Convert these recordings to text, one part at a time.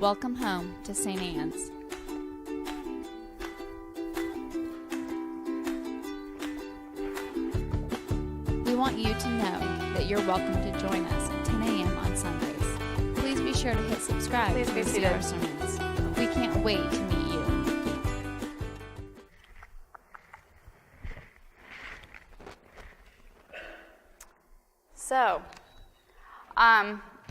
Welcome home to St. Anne's. We want you to know that you're welcome to join us at 10 a.m. on Sundays. Please be sure to hit subscribe to receive our sermons. We can't wait to meet you. So,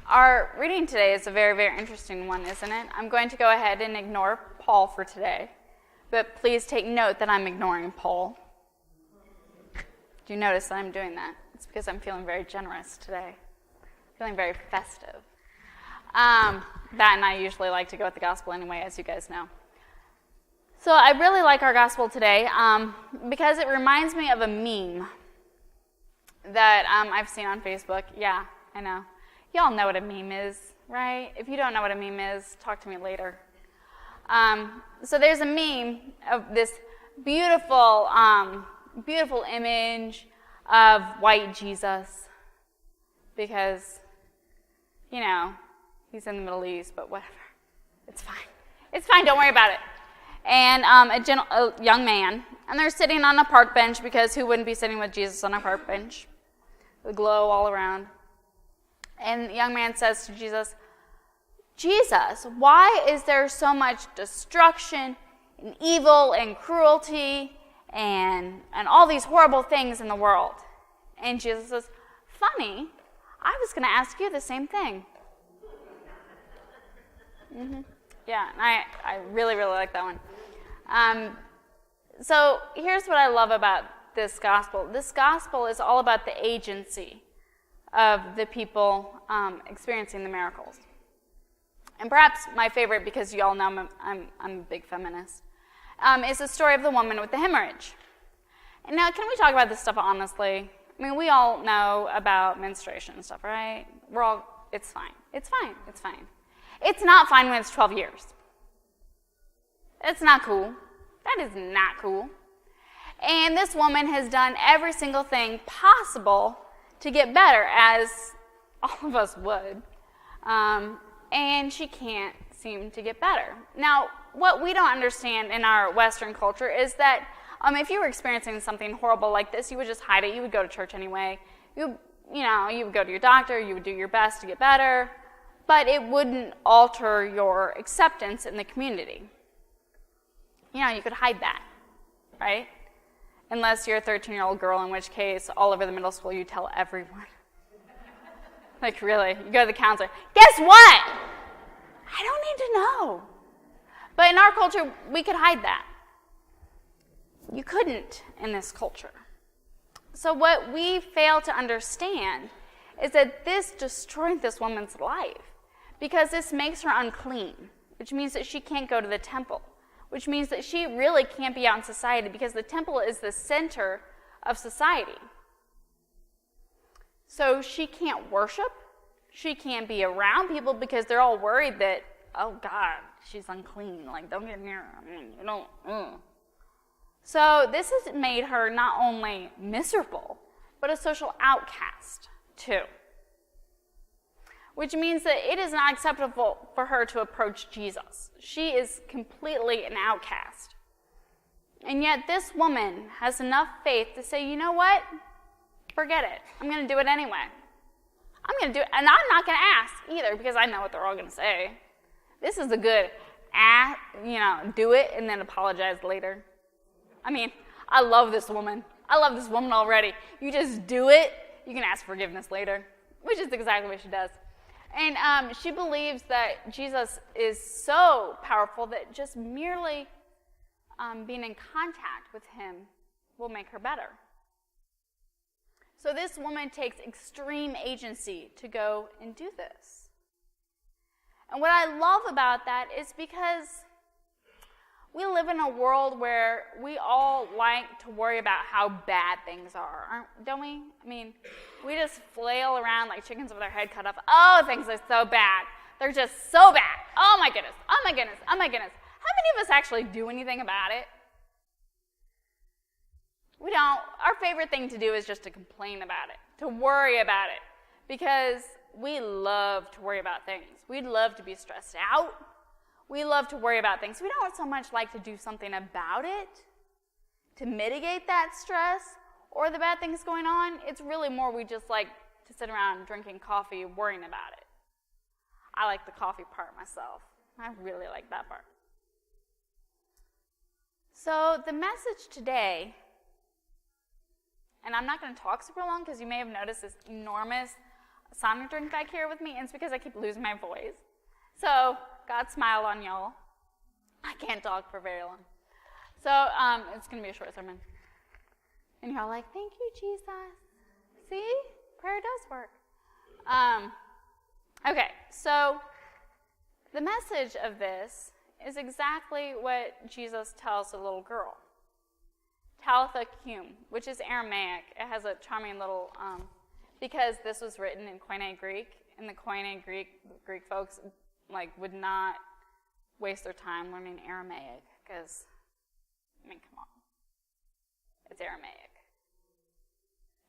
our reading today is a very, very interesting one, isn't it? I'm going to go ahead and ignore Paul for today, but please take note that I'm ignoring Paul. Do you notice that I'm doing that? It's because I'm feeling very generous today, feeling very festive. That and I usually like to go with the gospel anyway, as you guys know. So I really like our gospel today because it reminds me of a meme that I've seen on Facebook. Yeah, I know. Y'all know what a meme is, right? If you don't know what a meme is, talk to me later. So there's a meme of this beautiful, beautiful image of white Jesus because, you know, he's in the Middle East, but whatever. It's fine. It's fine. Don't worry about it. And a young man, and they're sitting on a park bench because who wouldn't be sitting with Jesus on a park bench? The glow all around. And the young man says to Jesus, "Jesus, why is there so much destruction and evil and cruelty and all these horrible things in the world?" And Jesus says, "Funny, I was going to ask you the same thing." Yeah, and I really, really like that one. So here's what I love about this gospel. This gospel is all about the agency of the people experiencing the miracles. And perhaps my favorite, because you all know I'm a big feminist, is the story of the woman with the hemorrhage. And now, can we talk about this stuff honestly? I mean, we all know about menstruation and stuff, right? It's fine. It's fine. It's fine. It's not fine when it's 12 years. It's not cool. That is not cool. And this woman has done every single thing possible to get better, as all of us would. And she can't seem to get better. Now, what we don't understand in our Western culture is that if you were experiencing something horrible like this, you would just hide it. You would go to church anyway. You would go to your doctor. You would do your best to get better. But it wouldn't alter your acceptance in the community. You could hide that, right? Unless you're a 13-year-old girl, in which case, all over the middle school, you tell everyone. Like, really, you go to the counselor. Guess what? I don't need to know. But in our culture, we could hide that. You couldn't in this culture. So what we fail to understand is that this destroyed this woman's life because this makes her unclean, which means that she can't go to the temple, which means that she really can't be out in society because the temple is the center of society. So she can't worship. She can't be around people because they're all worried that, oh God, she's unclean. Like, don't get near her. So this has made her not only miserable, but a social outcast too. Which means that it is not acceptable for her to approach Jesus. She is completely an outcast. And yet this woman has enough faith to say, you know what? Forget it. I'm going to do it anyway. I'm going to do it. And I'm not going to ask either because I know what they're all going to say. This is a good do it and then apologize later. I mean, I love this woman. I love this woman already. You just do it. You can ask forgiveness later, which is exactly what she does. And she believes that Jesus is so powerful that just merely being in contact with him will make her better. So this woman takes extreme agency to go and do this. And what I love about that is because we live in a world where we all like to worry about how bad things are, don't we? I mean, we just flail around like chickens with our head cut off. Oh, things are so bad. They're just so bad. Oh my goodness. Oh my goodness. Oh my goodness. How many of us actually do anything about it? We don't. Our favorite thing to do is just to complain about it, to worry about it, because we love to worry about things. We'd love to be stressed out. We love to worry about things. We don't so much like to do something about it to mitigate that stress or the bad things going on. It's really more we just like to sit around drinking coffee worrying about it. I like the coffee part myself. I really like that part. So the message today, and I'm not going to talk super long because you may have noticed this enormous sonic drink back here with me, and it's because I keep losing my voice. So God smile on y'all. I can't talk for very long. So it's going to be a short sermon. And you're all like, thank you, Jesus. See? Prayer does work. Okay, so the message of this is exactly what Jesus tells the little girl. Talitha cum, which is Aramaic. It has a charming little, because this was written in Koine Greek, and the Koine Greek folks would not waste their time learning Aramaic, because, come on. It's Aramaic.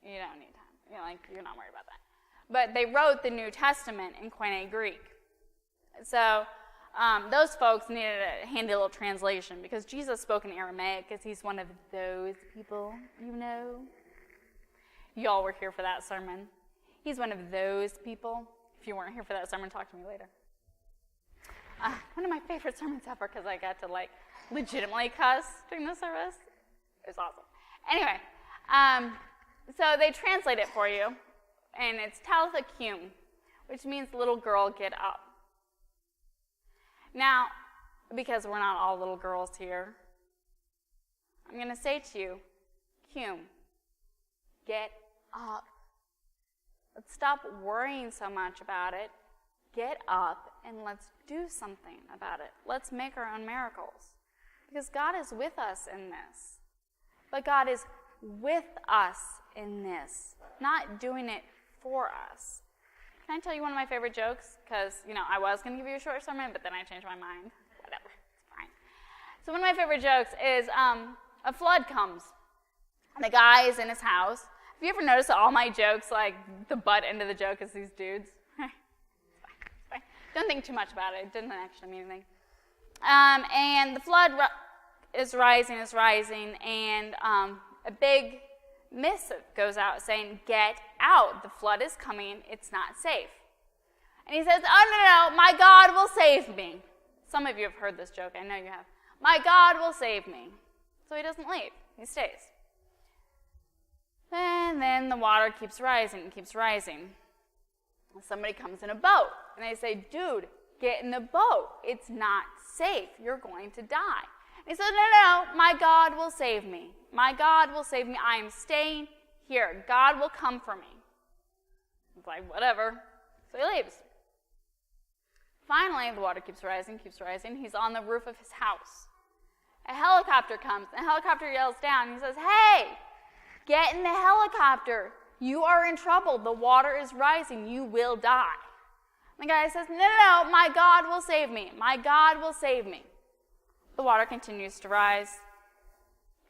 You don't need time. You're not worried about that. But they wrote the New Testament in Koine Greek. So those folks needed a handy little translation because Jesus spoke in Aramaic because he's one of those people, Y'all were here for that sermon. He's one of those people. If you weren't here for that sermon, talk to me later. One of my favorite sermons ever because I got to legitimately cuss during the service. It was awesome. Anyway, so they translate it for you, and it's Talitha cum, which means little girl, get up. Now, because we're not all little girls here, I'm going to say to you, cum, get up. Let's stop worrying so much about it. Get up and let's do something about it. Let's make our own miracles. Because God is with us in this. But God is with us in this, not doing it for us. Can I tell you one of my favorite jokes? Because, I was going to give you a short sermon, but then I changed my mind. Whatever, it's fine. So one of my favorite jokes is a flood comes. And the guy is in his house. Have you ever noticed that all my jokes, the butt end of the joke is these dudes? It's fine. Don't think too much about it. It didn't actually mean anything. And the flood is rising, and a big missive goes out saying, get out, the flood is coming, it's not safe. And he says, oh, no, my God will save me. Some of you have heard this joke, I know you have. My God will save me. So he doesn't leave, he stays. And then the water keeps rising. Somebody comes in a boat, and they say, dude, get in the boat, it's not safe, you're going to die. And he says, no, my God will save me. My God will save me. I am staying here. God will come for me. It's like, whatever. So he leaves. Finally, the water keeps rising. He's on the roof of his house. A helicopter comes. The helicopter yells down. He says, hey, get in the helicopter. You are in trouble. The water is rising. You will die. And the guy says, no, my God will save me. My God will save me. The water continues to rise.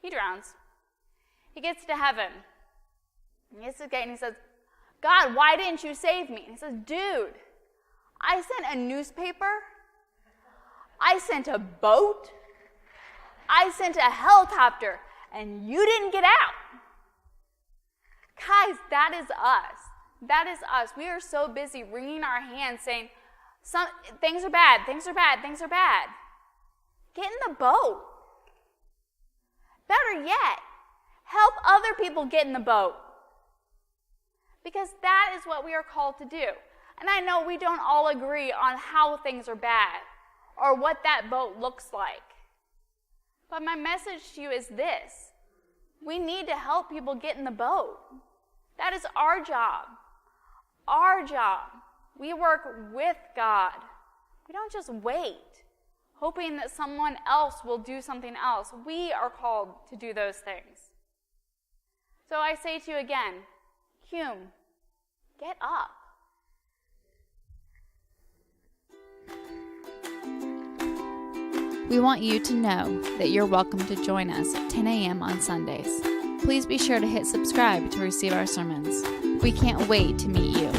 He drowns. He gets to heaven. He gets to the gate and he says, God, why didn't you save me? And he says, dude, I sent a newspaper. I sent a boat. I sent a helicopter, and you didn't get out. Guys, that is us. That is us. We are so busy wringing our hands saying, things are bad. Get in the boat. Better yet, help other people get in the boat. Because that is what we are called to do. And I know we don't all agree on how things are bad or what that boat looks like. But my message to you is this. We need to help people get in the boat. That is our job. Our job. We work with God. We don't just wait, hoping that someone else will do something else. We are called to do those things. So I say to you again, cum, get up. We want you to know that you're welcome to join us at 10 a.m. on Sundays. Please be sure to hit subscribe to receive our sermons. We can't wait to meet you.